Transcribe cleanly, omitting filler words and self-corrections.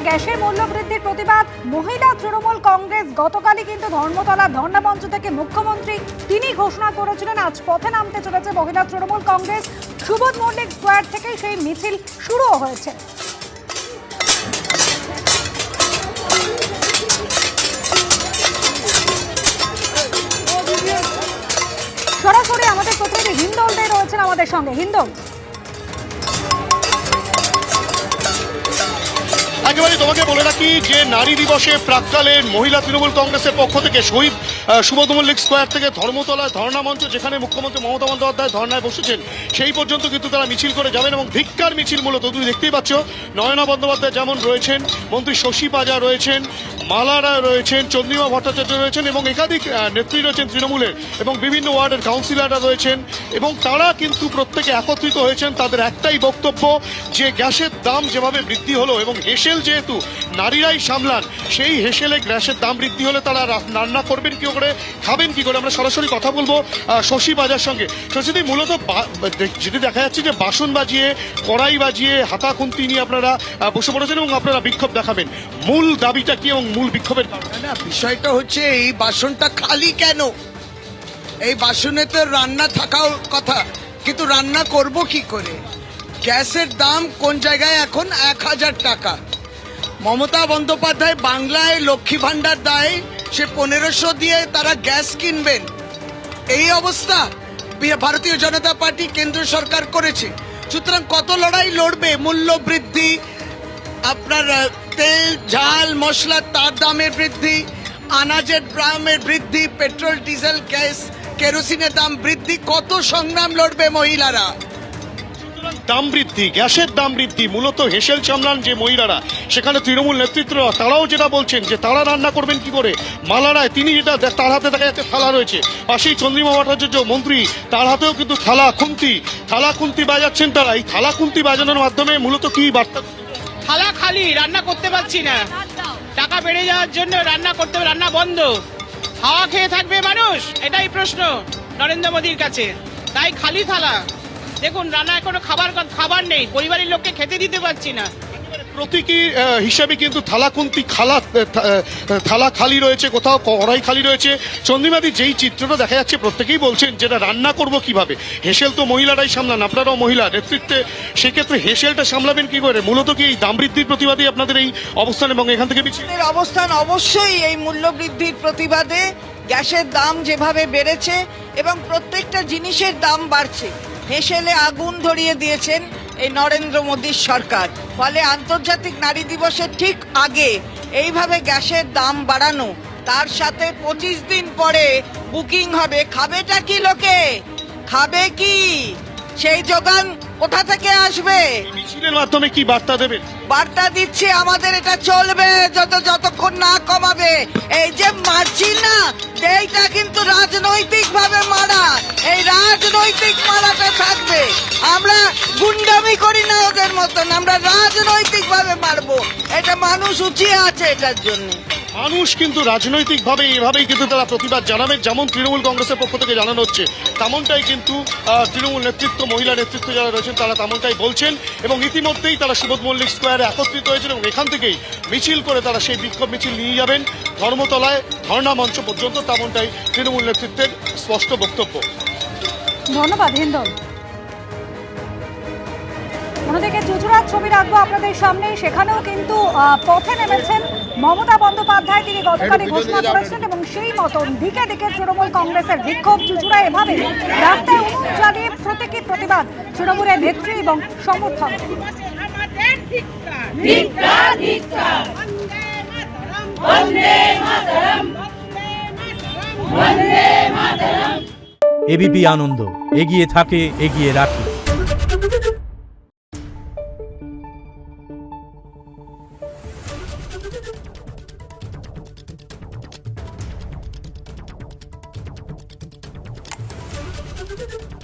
গ্যাসের মূল্য বৃদ্ধির প্রতিবাদ মহিলা তৃণমূল কংগ্রেস গতকালই কিন্তু ধর্মতলা ধর্ণা মঞ্চ থেকে মুখ্যমন্ত্রী তিনি ঘোষণা করেছিলেন আজ পথে নামতে চলেছে মহিলা তৃণমূল কংগ্রেস। সুবোধ মল্লিক স্কোয়ার থেকে সেই মিছিল শুরুও হয়েছে। সরাসরি আমাদের প্রতিনিধি হিন্দল দে রয়েছেন আমাদের সঙ্গে। হিন্দল, একেবারে তোমাকে বলে রাখি যে নারী দিবসে প্রাক্কালে মহিলা তৃণমূল কংগ্রেসের পক্ষ থেকে শহীদ সুবোধ মল্লিক স্কোয়ার থেকে ধর্মতলায় ধর্ণা মঞ্চ, যেখানে মুখ্যমন্ত্রী মমতা বন্দ্যোপাধ্যায় ধর্নায় বসেছেন, সেই পর্যন্ত কিন্তু তারা মিছিল করে যাবেন এবং ধিক্কার মিছিল মূলত তুমি দেখতেই পাচ্ছ। নয়না বন্দ্যোপাধ্যায় যেমন রয়েছেন, মন্ত্রী শশী পাজা রয়েছেন, মালারা রয়েছেন, চন্দ্রিমা ভট্টাচার্য রয়েছেন এবং একাধিক নেত্রী রয়েছেন তৃণমূলের এবং বিভিন্ন ওয়ার্ডের কাউন্সিলররা রয়েছেন এবং তারা কিন্তু প্রত্যেকে একত্রিত হয়েছেন। তাদের একটাই বক্তব্য যে গ্যাসের দাম যেভাবে বৃদ্ধি হলো এবং হেসেল যেহেতু নারীরাই সামলান, সেই হেসেলে গ্যাসের দাম বৃদ্ধি হলে তারা রান্না করবেন কি করে, খাবেন কি করে। আমরা সরাসরি কথা বলবো শশী বাজার সঙ্গে। শশীদি, মূলত যেটি দেখা যাচ্ছে যে বাসন বাজিয়ে, কড়াই বাজিয়ে, হাতা খুন্তি নিয়ে আপনারা বসে পড়েছেন এবং আপনারা বিক্ষোভ দেখাবেন। মূল দাবিটা কি এবং মূল বিক্ষোভের কারণ? না, বিষয়টা হচ্ছে এই বাসনটা খালি কেন? এই বাসনে তো রান্না থাকার কথা, কিন্তু রান্না করব কি করে? গ্যাসের দাম কোন জায়গায় এখন 1000 টাকা। মমতা বন্দ্যোপাধ্যায় বাংলায় লক্ষ্মী ভান্ডার দেয়, সে 1500 দিয়ে তারা গ্যাস কিনবেন। এই অবস্থা ভারতীয় জনতা পার্টি কেন্দ্র সরকার করেছে। সুতরাং কত লড়াই লড়বে? মূল্য বৃদ্ধি, আপনার তেল ঝাল মশলা তার দামের বৃদ্ধি, আনাজের দামের বৃদ্ধি, পেট্রোল ডিজেল গ্যাস কেরোসিনের দাম বৃদ্ধি, কত সংগ্রাম লড়বে মহিলারা? দাম বৃদ্ধি, গ্যাসের দাম বৃদ্ধি, মূলত হেসেল সামলান যে মহিলারা, সেখানে তৃণমূল নেতৃত্বরা তারাও যেটা বলছেন যে তারা রান্না করবেন কি করে। মালারায় তিনি যেটা, তার হাতে দেখা যাচ্ছে থালা রয়েছে, পাশেই চন্দ্রিমা ভট্টাচার্য মন্ত্রী, তার হাতেও কিন্তু থালা খুন্তি বাজাচ্ছেন তারা। এই থালা খুন্তি বাজানোর মাধ্যমে মূলত কি বার্তা? থালা খালি, রান্না করতে পারছি না, টাকা বেড়ে যাওয়ার জন্য রান্না বন্ধ, হাওয়া খেয়ে থাকবে মানুষ, এটাই প্রশ্ন নরেন্দ্র মোদীর কাছে। তাই খালি থালা, দেখুন রান্না এখনো খাবার নেই, পরিবারের লোককে খেতে দিতে পারছি না। প্রতীকী হিসাবে কিন্তু থালা খালি রয়েছে, কোথাও কড়াই খালি রয়েছে। চন্দ্রিমাদি, যেই চিত্রটা দেখা যাচ্ছে প্রত্যেকেই বলছেন যেটা রান্না করব কিভাবে। হেসেল তো মহিলারাই সামলান, আপনারাও মহিলা নেতৃত্বে, সেক্ষেত্রে হেসেলটা সামলাবেন কি করে? মূলত কি এই দাম বৃদ্ধির প্রতিবাদে আপনাদের এই অবস্থান এবং এখান থেকে অবস্থান? অবশ্যই এই মূল্য বৃদ্ধির প্রতিবাদে। গ্যাসের দাম যেভাবে বেড়েছে এবং প্রত্যেকটা জিনিসের দাম বাড়ছে, হেসেলে আগুন ধরিয়ে দিয়েছেন এই নরেন্দ্র মোদীর সরকার। ফলে আন্তর্জাতিক নারী দিবসের ঠিক আগে এইভাবে গ্যাসের দাম বাড়ানো, তার সাথে 25 দিন পরে বুকিং হবে। খাবেটা কি লোকে? খাবে কি? সেই যোগান কোথা থেকে আসবে? মিছিলের মাধ্যমে কি বার্তা দেবে? বার্তা দিচ্ছে আমাদের এটা চলবে যতক্ষণ না কমাবে। এই যে মারছি না, এইটা কিন্তু রাজনৈতিক ভাবে মারা, এই রাজনৈতিক মারাটা থাকবে। আমরা গুন্ডামি করি না ওদের মতন, আমরা রাজনৈতিক ভাবে মারবো। এটা মানুষ উচিয়ে আছে এটার জন্য। মানুষ কিন্তু রাজনৈতিকভাবে এভাবেই কিন্তু তারা প্রতিবাদ জানাবে, যেমন তৃণমূল কংগ্রেসের পক্ষ থেকে জানানো হচ্ছে তেমনটাই কিন্তু তৃণমূল নেতৃত্ব, মহিলা নেতৃত্ব যারা রয়েছেন তারা তেমনটাই বলছেন এবং ইতিমধ্যেই তারা সুবোধ মল্লিক স্কোয়ারে একত্রিত হয়েছেন এবং এখান থেকেই মিছিল করে তারা সেই বিক্ষোভ মিছিল নিয়ে যাবেন ধর্মতলায় ধর্ণা মঞ্চ পর্যন্ত, তেমনটাই তৃণমূল নেতৃত্বের স্পষ্ট বক্তব্য। ধন্যবাদ হিন্দল। অন্যদিকে চুচুড়ার ছবি রাখবো আপনাদের সামনে, সেখানেও কিন্তু পথে নেমেছেন মমতা বন্দ্যোপাধ্যায়। তিনি গতকালই ঘোষণা করেছেন এবং সেই মতন দিকে দিকে তৃণমূল কংগ্রেসের বিক্ষোভ। চুচুড়া এভাবে রাস্তায় উনুন জ্বালিয়ে প্রতীকী প্রতিবাদ তৃণমূলের নেত্রী এবং সমর্থক। এবিপি আনন্দ, এগিয়ে থাকে, এগিয়ে রাখে। Thank you.